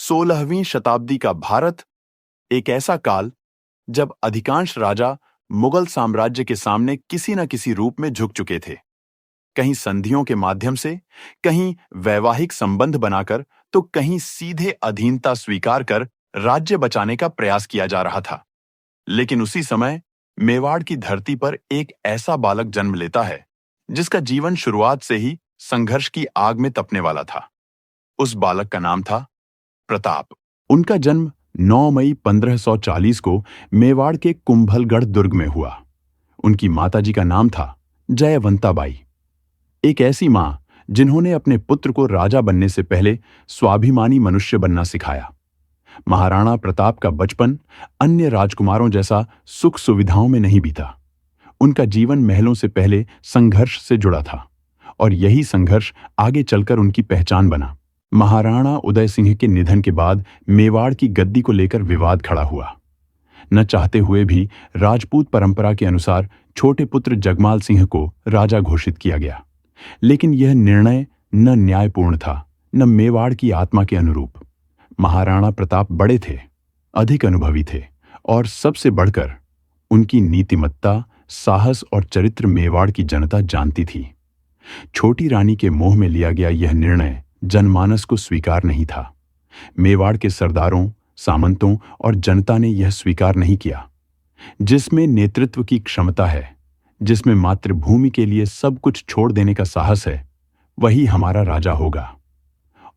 16वीं शताब्दी का भारत एक ऐसा काल जब अधिकांश राजा मुगल साम्राज्य के सामने किसी न किसी रूप में झुक चुके थे। कहीं संधियों के माध्यम से, कहीं वैवाहिक संबंध बनाकर, तो कहीं सीधे अधीनता स्वीकार कर राज्य बचाने का प्रयास किया जा रहा था। लेकिन उसी समय मेवाड़ की धरती पर एक ऐसा बालक जन्म लेता है जिसका जीवन शुरुआत से ही संघर्ष की आग में तपने वाला था। उस बालक का नाम था प्रताप। उनका जन्म 9 मई 1540 को मेवाड़ के कुंभलगढ़ दुर्ग में हुआ। उनकी माताजी का नाम था जयवंताबाई, एक ऐसी मां जिन्होंने अपने पुत्र को राजा बनने से पहले स्वाभिमानी मनुष्य बनना सिखाया। महाराणा प्रताप का बचपन अन्य राजकुमारों जैसा सुख सुविधाओं में नहीं बीता। उनका जीवन महलों से पहले संघर्ष से जुड़ा था और यही संघर्ष आगे चलकर उनकी पहचान बना। महाराणा उदय सिंह के निधन के बाद मेवाड़ की गद्दी को लेकर विवाद खड़ा हुआ। न चाहते हुए भी राजपूत परंपरा के अनुसार छोटे पुत्र जगमाल सिंह को राजा घोषित किया गया, लेकिन यह निर्णय न न्यायपूर्ण था, न मेवाड़ की आत्मा के अनुरूप। महाराणा प्रताप बड़े थे, अधिक अनुभवी थे और सबसे बढ़कर उनकी नीतिमत्ता, साहस और चरित्र मेवाड़ की जनता जानती थी। छोटी रानी के मोह में लिया गया यह निर्णय जनमानस को स्वीकार नहीं था। मेवाड़ के सरदारों, सामंतों और जनता ने यह स्वीकार नहीं किया। जिसमें नेतृत्व की क्षमता है, जिसमें मातृभूमि के लिए सब कुछ छोड़ देने का साहस है, वही हमारा राजा होगा।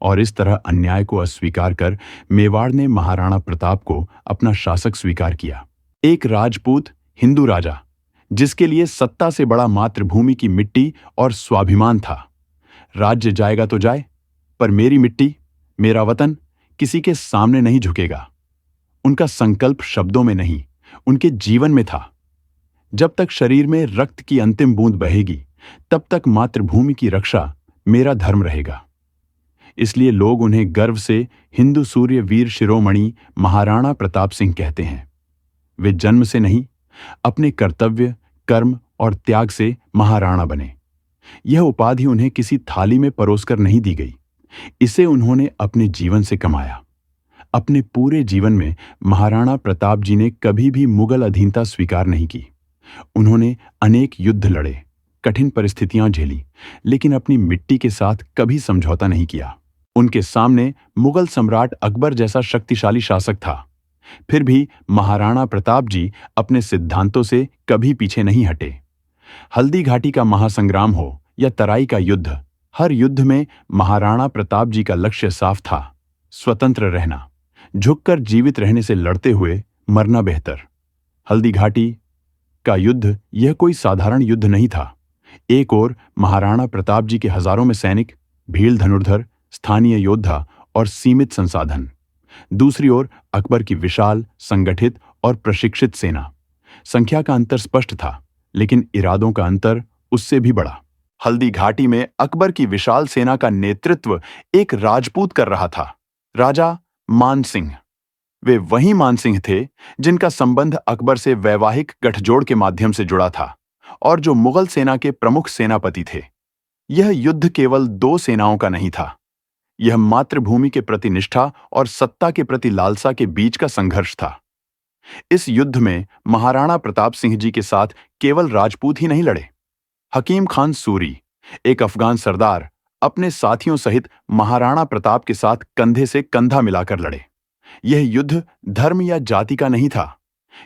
और इस तरह अन्याय को अस्वीकार कर मेवाड़ ने महाराणा प्रताप को अपना शासक स्वीकार किया। एक राजपूत हिंदू राजा, जिसके लिए सत्ता से बड़ा मातृभूमि की मिट्टी और स्वाभिमान था। राज्य जाएगा तो जाए, पर मेरी मिट्टी, मेरा वतन किसी के सामने नहीं झुकेगा। उनका संकल्प शब्दों में नहीं, उनके जीवन में था। जब तक शरीर में रक्त की अंतिम बूंद बहेगी, तब तक मातृभूमि की रक्षा मेरा धर्म रहेगा। इसलिए लोग उन्हें गर्व से हिंदू सूर्य वीर शिरोमणि महाराणा प्रताप सिंह कहते हैं। वे जन्म से नहीं, अपने कर्तव्य, कर्म और त्याग से महाराणा बने। यह उपाधि उन्हें किसी थाली में परोसकर नहीं दी गई, इसे उन्होंने अपने जीवन से कमाया। अपने पूरे जीवन में महाराणा प्रताप जी ने कभी भी मुगल अधीनता स्वीकार नहीं की। उन्होंने अनेक युद्ध लड़े, कठिन परिस्थितियां झेली, लेकिन अपनी मिट्टी के साथ कभी समझौता नहीं किया। उनके सामने मुगल सम्राट अकबर जैसा शक्तिशाली शासक था, फिर भी महाराणा प्रताप जी अपने सिद्धांतों से कभी पीछे नहीं हटे। हल्दी घाटी का महासंग्राम हो या तराई का युद्ध, हर युद्ध में महाराणा प्रताप जी का लक्ष्य साफ था: स्वतंत्र रहना, झुककर जीवित रहने से लड़ते हुए मरना बेहतर। हल्दी घाटी का युद्ध यह कोई साधारण युद्ध नहीं था। एक ओर महाराणा प्रताप जी के हजारों में सैनिक, भील धनुर्धर, स्थानीय योद्धा और सीमित संसाधन। दूसरी ओर अकबर की विशाल, संगठित और प्रशिक्षित सेना। संख्या का अंतर स्पष्ट था, लेकिन इरादों का अंतर उससे भी बड़ा। हल्दी घाटी में अकबर की विशाल सेना का नेतृत्व एक राजपूत कर रहा था, राजा मान सिंह। वे वही मान सिंह थे जिनका संबंध अकबर से वैवाहिक गठजोड़ के माध्यम से जुड़ा था और जो मुगल सेना के प्रमुख सेनापति थे। यह युद्ध केवल दो सेनाओं का नहीं था, यह मातृभूमि के प्रति निष्ठा और सत्ता के प्रति लालसा के बीच का संघर्ष था। इस युद्ध में महाराणा प्रताप सिंह जी के साथ केवल राजपूत ही नहीं लड़े। हकीम खान सूरी, एक अफगान सरदार, अपने साथियों सहित महाराणा प्रताप के साथ कंधे से कंधा मिलाकर लड़े। यह युद्ध धर्म या जाति का नहीं था,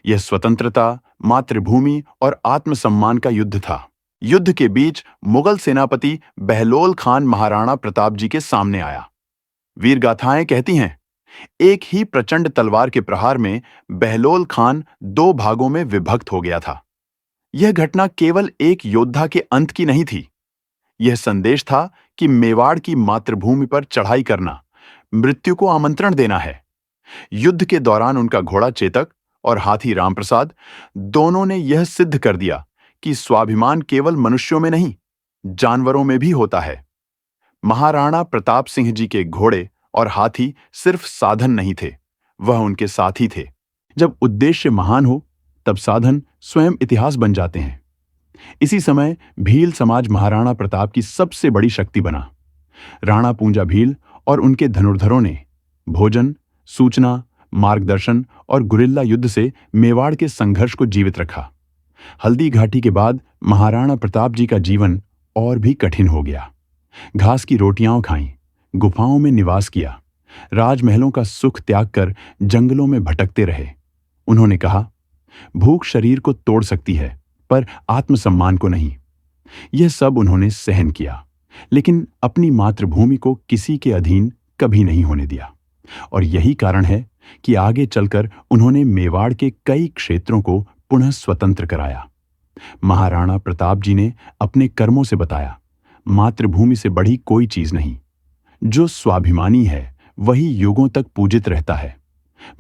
यह स्वतंत्रता, मातृभूमि और आत्मसम्मान का युद्ध था। युद्ध के बीच मुगल सेनापति बहलोल खान महाराणा प्रताप जी के सामने आया। वीर गाथाएं कहती हैं, एक ही प्रचंड तलवार के प्रहार में बहलोल खान दो भागों में विभक्त हो गया था। यह घटना केवल एक योद्धा के अंत की नहीं थी, यह संदेश था कि मेवाड़ की मातृभूमि पर चढ़ाई करना मृत्यु को आमंत्रण देना है। युद्ध के दौरान उनका घोड़ा चेतक और हाथी रामप्रसाद दोनों ने यह सिद्ध कर दिया कि स्वाभिमान केवल मनुष्यों में नहीं, जानवरों में भी होता है। महाराणा प्रताप सिंह जी के घोड़े और हाथी सिर्फ साधन नहीं थे, वह उनके साथी थे। जब उद्देश्य महान हो, तब साधन स्वयं इतिहास बन जाते हैं। इसी समय भील समाज महाराणा प्रताप की सबसे बड़ी शक्ति बना। राणा पूंजा भील और उनके धनुर्धरों ने भोजन, सूचना, मार्गदर्शन और गुरिल्ला युद्ध से मेवाड़ के संघर्ष को जीवित रखा। हल्दी घाटी के बाद महाराणा प्रताप जी का जीवन और भी कठिन हो गया। घास की रोटियां खाईं, गुफाओं में निवास किया, राजमहलों का सुख त्याग कर जंगलों में भटकते रहे। उन्होंने कहा, भूख शरीर को तोड़ सकती है पर आत्मसम्मान को नहीं। यह सब उन्होंने सहन किया, लेकिन अपनी मातृभूमि को किसी के अधीन कभी नहीं होने दिया। और यही कारण है कि आगे चलकर उन्होंने मेवाड़ के कई क्षेत्रों को पुनः स्वतंत्र कराया। महाराणा प्रताप जी ने अपने कर्मों से बताया, मातृभूमि से बढ़ी कोई चीज नहीं। जो स्वाभिमानी है वही युगों तक पूजित रहता है।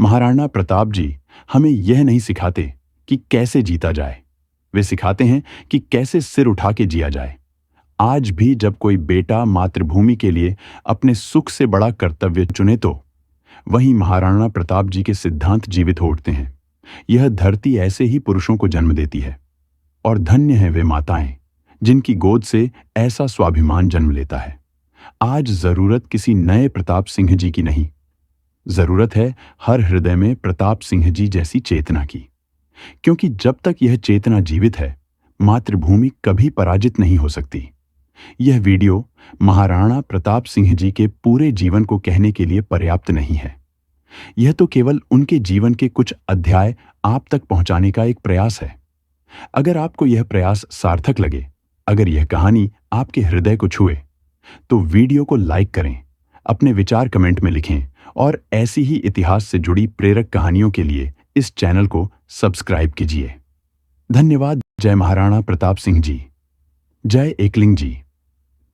महाराणा प्रताप जी हमें यह नहीं सिखाते कि कैसे जीता जाए, वे सिखाते हैं कि कैसे सिर उठा के जिया जाए। आज भी जब कोई बेटा मातृभूमि के लिए अपने सुख से बड़ा कर्तव्य चुने तो वहीं महाराणा प्रताप जी के सिद्धांत जीवित हो उठते हैं। यह धरती ऐसे ही पुरुषों को जन्म देती है और धन्य हैं वे माताएं जिनकी गोद से ऐसा स्वाभिमान जन्म लेता है। आज जरूरत किसी नए प्रताप सिंह जी की नहीं, जरूरत है हर हृदय में प्रताप सिंह जी जैसी चेतना की। क्योंकि जब तक यह चेतना जीवित है, मातृभूमि कभी पराजित नहीं हो सकती। यह वीडियो महाराणा प्रताप सिंह जी के पूरे जीवन को कहने के लिए पर्याप्त नहीं है। यह तो केवल उनके जीवन के कुछ अध्याय आप तक पहुंचाने का एक प्रयास है। अगर आपको यह प्रयास सार्थक लगे, अगर यह कहानी आपके हृदय को छुए, तो वीडियो को लाइक करें, अपने विचार कमेंट में लिखें और ऐसी ही इतिहास से जुड़ी प्रेरक कहानियों के लिए इस चैनल को सब्सक्राइब कीजिए। धन्यवाद। जय महाराणा प्रताप सिंह जी, जय एकलिंग जी,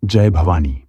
जय भवानी।